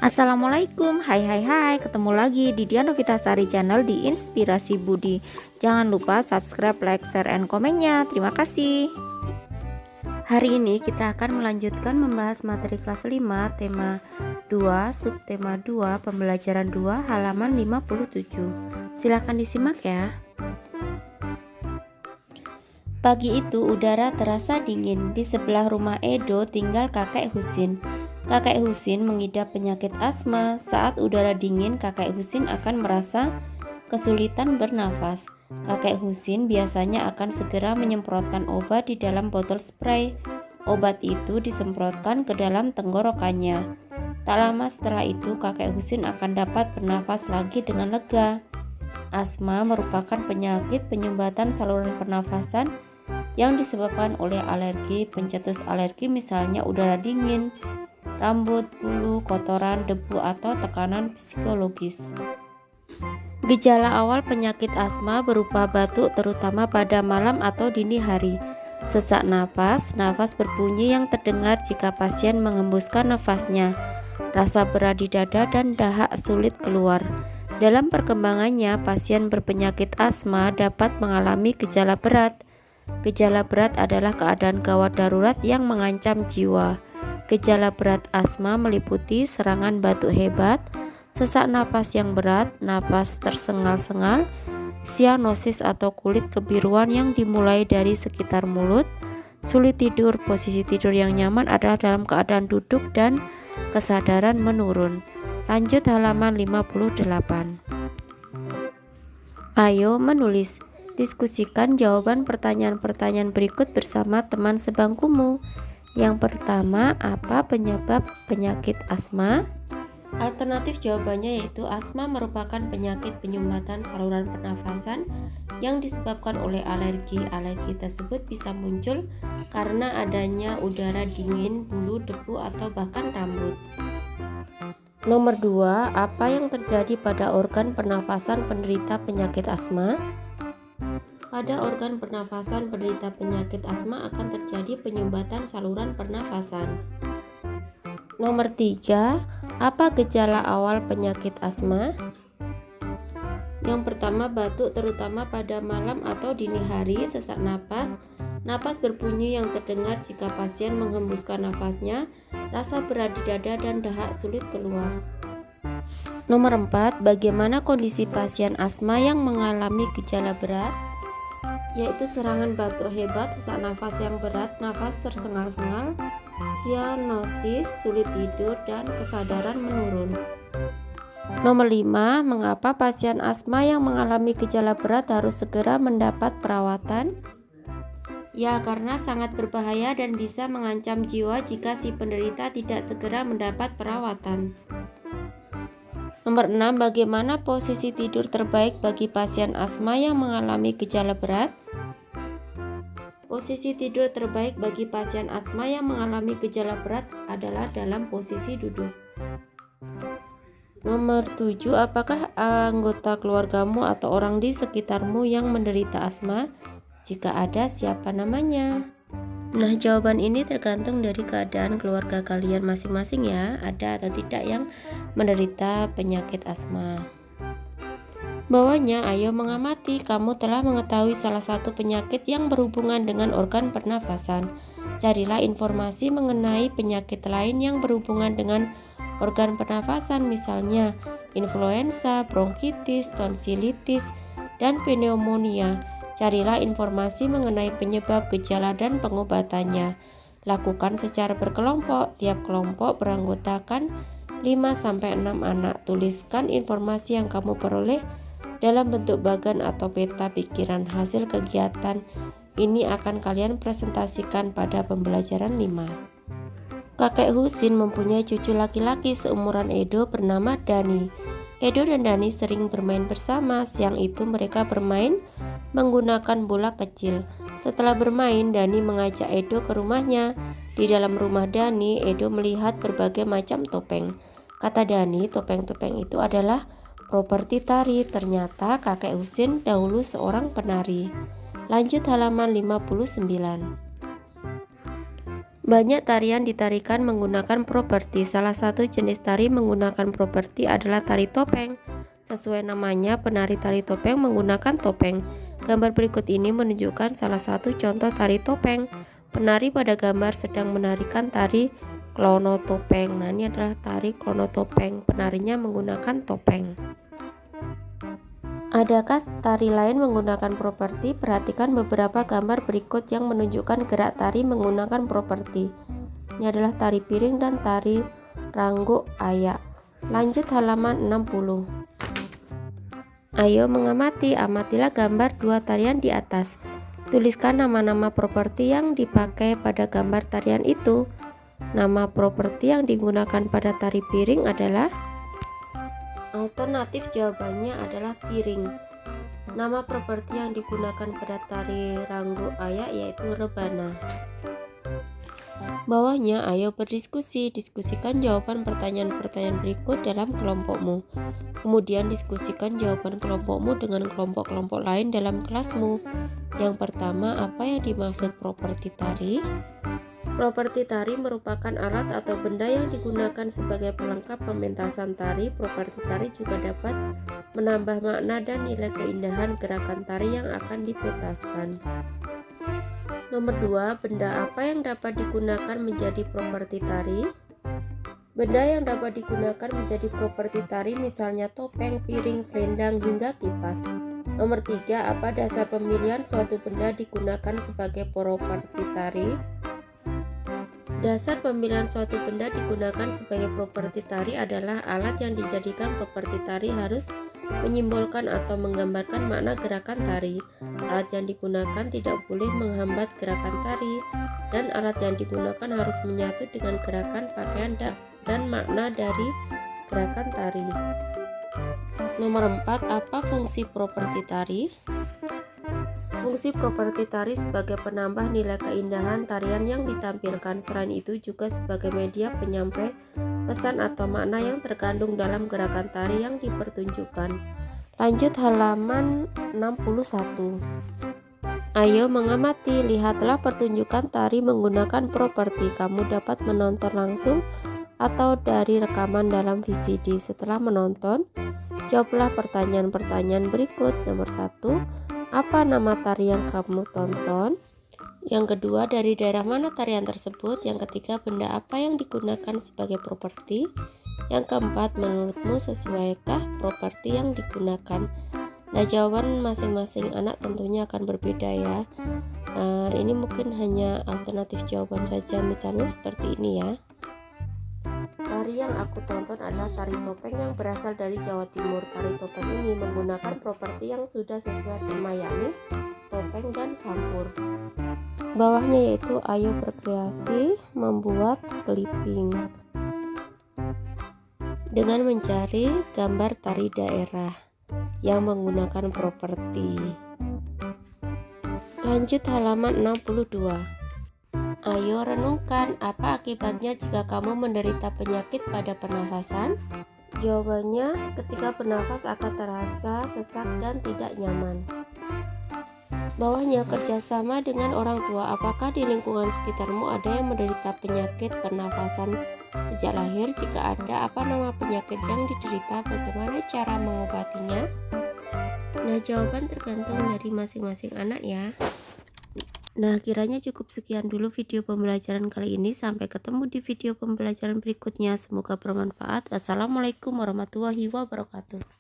Assalamualaikum, hai, ketemu lagi di Dian Novitasari Channel di Inspirasi Budi. Jangan lupa subscribe, like, share, and komennya. Terima kasih. Hari ini kita akan melanjutkan membahas materi kelas 5, tema 2, subtema 2, pembelajaran 2, halaman 57. Silahkan disimak ya. Pagi itu udara terasa dingin. Di sebelah rumah Edo tinggal kakek Husin. Kakek Husin mengidap penyakit asma. Saat udara dingin, kakek Husin akan merasa kesulitan bernafas. Kakek Husin biasanya akan segera menyemprotkan obat di dalam botol spray. Obat itu disemprotkan ke dalam tenggorokannya. Tak lama setelah itu, kakek Husin akan dapat bernafas lagi dengan lega. Asma merupakan penyakit penyumbatan saluran pernafasan yang disebabkan oleh alergi, pencetus alergi misalnya udara dingin, rambut, bulu, kotoran, debu, atau tekanan psikologis. Gejala awal penyakit asma berupa batuk terutama pada malam atau dini hari. Sesak napas, nafas berbunyi yang terdengar jika pasien mengembuskan nafasnya. Rasa berat di dada dan dahak sulit keluar. Dalam perkembangannya, pasien berpenyakit asma dapat mengalami gejala berat. Gejala berat adalah keadaan gawat darurat yang mengancam jiwa. Gejala berat asma meliputi serangan batuk hebat, sesak napas yang berat, napas tersengal-sengal, sianosis atau kulit kebiruan yang dimulai dari sekitar mulut, sulit tidur. Posisi tidur yang nyaman adalah dalam keadaan duduk dan kesadaran menurun. Lanjut halaman 58. Ayo menulis. Diskusikan jawaban pertanyaan-pertanyaan berikut bersama teman sebangkumu. Yang pertama, apa penyebab penyakit asma? Alternatif jawabannya yaitu asma merupakan penyakit penyumbatan saluran pernafasan yang disebabkan oleh alergi. Alergi tersebut bisa muncul karena adanya udara dingin, bulu, debu, atau bahkan rambut. Nomor 2, apa yang terjadi pada organ pernafasan penderita penyakit asma? Pada organ pernafasan penderita penyakit asma akan terjadi penyumbatan saluran pernafasan. Nomor 3, apa gejala awal penyakit asma? Yang pertama, batuk terutama pada malam atau dini hari, sesak napas, napas berbunyi yang terdengar jika pasien menghembuskan nafasnya, rasa berat di dada dan dahak sulit keluar. Nomor 4, bagaimana kondisi pasien asma yang mengalami gejala berat? Yaitu serangan batuk hebat, sesak nafas yang berat, nafas tersengal-sengal, sianosis, sulit tidur, dan kesadaran menurun. Nomor 5, mengapa pasien asma yang mengalami gejala berat harus segera mendapat perawatan? Ya, karena sangat berbahaya dan bisa mengancam jiwa jika si penderita tidak segera mendapat perawatan. Nomor 6, bagaimana posisi tidur terbaik bagi pasien asma yang mengalami gejala berat? Posisi tidur terbaik bagi pasien asma yang mengalami gejala berat adalah dalam posisi duduk. Nomor 7, apakah anggota keluargamu atau orang di sekitarmu yang menderita asma? Jika ada, siapa namanya? Nah, jawaban ini tergantung dari keadaan keluarga kalian masing-masing ya, ada atau tidak yang menderita penyakit asma. Bawahnya, ayo mengamati. Kamu telah mengetahui salah satu penyakit yang berhubungan dengan organ pernafasan. Carilah informasi mengenai penyakit lain yang berhubungan dengan organ pernafasan, misalnya influenza, bronkitis, tonsilitis, dan pneumonia. Carilah informasi mengenai penyebab, gejala, dan pengobatannya. Lakukan secara berkelompok. Tiap kelompok beranggotakan 5-6 anak. Tuliskan informasi yang kamu peroleh dalam bentuk bagan atau peta pikiran. Hasil kegiatan ini akan kalian presentasikan pada pembelajaran 5. Kakek Husin mempunyai cucu laki-laki seumuran Edo bernama Dani. Edo dan Dani sering bermain bersama. Siang itu mereka bermain menggunakan bola kecil. Setelah bermain, Dani mengajak Edo ke rumahnya. Di dalam rumah Dani, Edo melihat berbagai macam topeng. Kata Dani, topeng-topeng itu adalah properti tari. Ternyata kakek Husin dahulu seorang penari. Lanjut halaman 59. Banyak tarian ditarikan menggunakan properti. Salah satu jenis tari menggunakan properti adalah tari topeng. Sesuai namanya, penari tari topeng menggunakan topeng. Gambar berikut ini menunjukkan salah satu contoh tari topeng. Penari pada gambar sedang menarikan tari klono topeng. Nah, ini adalah tari klono topeng. Penarinya menggunakan topeng. Adakah tari lain menggunakan properti? Perhatikan beberapa gambar berikut yang menunjukkan gerak tari menggunakan properti. Ini adalah tari piring dan tari ranggo ayak. Lanjut halaman 60. Ayo mengamati, amatilah gambar dua tarian di atas. Tuliskan nama-nama properti yang dipakai pada gambar tarian itu. Nama properti yang digunakan pada tari piring adalah alternatif jawabannya adalah piring. Nama properti yang digunakan pada tari ranggo ayak yaitu rebana. Bawahnya ayo berdiskusi, diskusikan jawaban pertanyaan-pertanyaan berikut dalam kelompokmu. Kemudian diskusikan jawaban kelompokmu dengan kelompok-kelompok lain dalam kelasmu. Yang pertama, apa yang dimaksud properti tari? Properti tari merupakan alat atau benda yang digunakan sebagai pelengkap pementasan tari. Properti tari juga dapat menambah makna dan nilai keindahan gerakan tari yang akan dipentaskan. Nomor 2, benda apa yang dapat digunakan menjadi properti tari? Benda yang dapat digunakan menjadi properti tari misalnya topeng, piring, selendang, hingga kipas. Nomor 3, apa dasar pemilihan suatu benda digunakan sebagai properti tari? Dasar pemilihan suatu benda digunakan sebagai properti tari adalah alat yang dijadikan properti tari harus menyimbolkan atau menggambarkan makna gerakan tari. Alat yang digunakan tidak boleh menghambat gerakan tari, dan alat yang digunakan harus menyatu dengan gerakan pakaian dan makna dari gerakan tari. Nomor 4, apa fungsi properti tari? Fungsi properti tari sebagai penambah nilai keindahan tarian yang ditampilkan. Selain itu juga sebagai media penyampai pesan atau makna yang terkandung dalam gerakan tari yang dipertunjukkan. Lanjut halaman 61. Ayo mengamati, lihatlah pertunjukan tari menggunakan properti. Kamu dapat menonton langsung atau dari rekaman dalam VCD. Setelah menonton, jawablah pertanyaan-pertanyaan berikut. Nomor 1, apa nama tari yang kamu tonton? Yang kedua, dari daerah mana tarian tersebut? Yang ketiga, benda apa yang digunakan sebagai properti? Yang keempat, menurutmu sesuaikah properti yang digunakan? Nah, jawaban masing-masing anak tentunya akan berbeda ya. Ini mungkin hanya alternatif jawaban saja, misalnya seperti ini ya. Tari yang aku tonton adalah tari topeng yang berasal dari Jawa Timur. Tari topeng ini menggunakan properti yang sudah sesuai tema, yakni topeng dan sampur. Bawahnya yaitu ayo berkreasi membuat clipping dengan mencari gambar tari daerah yang menggunakan properti. Lanjut halaman 62. Ayo renungkan, apa akibatnya jika kamu menderita penyakit pada pernafasan? Jawabannya, ketika bernafas akan terasa sesak dan tidak nyaman. Bawahnya, kerjasama dengan orang tua. Apakah di lingkungan sekitarmu ada yang menderita penyakit pernafasan sejak lahir? Jika ada, apa nama penyakit yang diderita? Bagaimana cara mengobatinya? Nah, jawaban tergantung dari masing-masing anak ya. Nah, kiranya cukup sekian dulu video pembelajaran kali ini. Sampai ketemu di video pembelajaran berikutnya. Semoga bermanfaat. Assalamualaikum warahmatullahi wabarakatuh.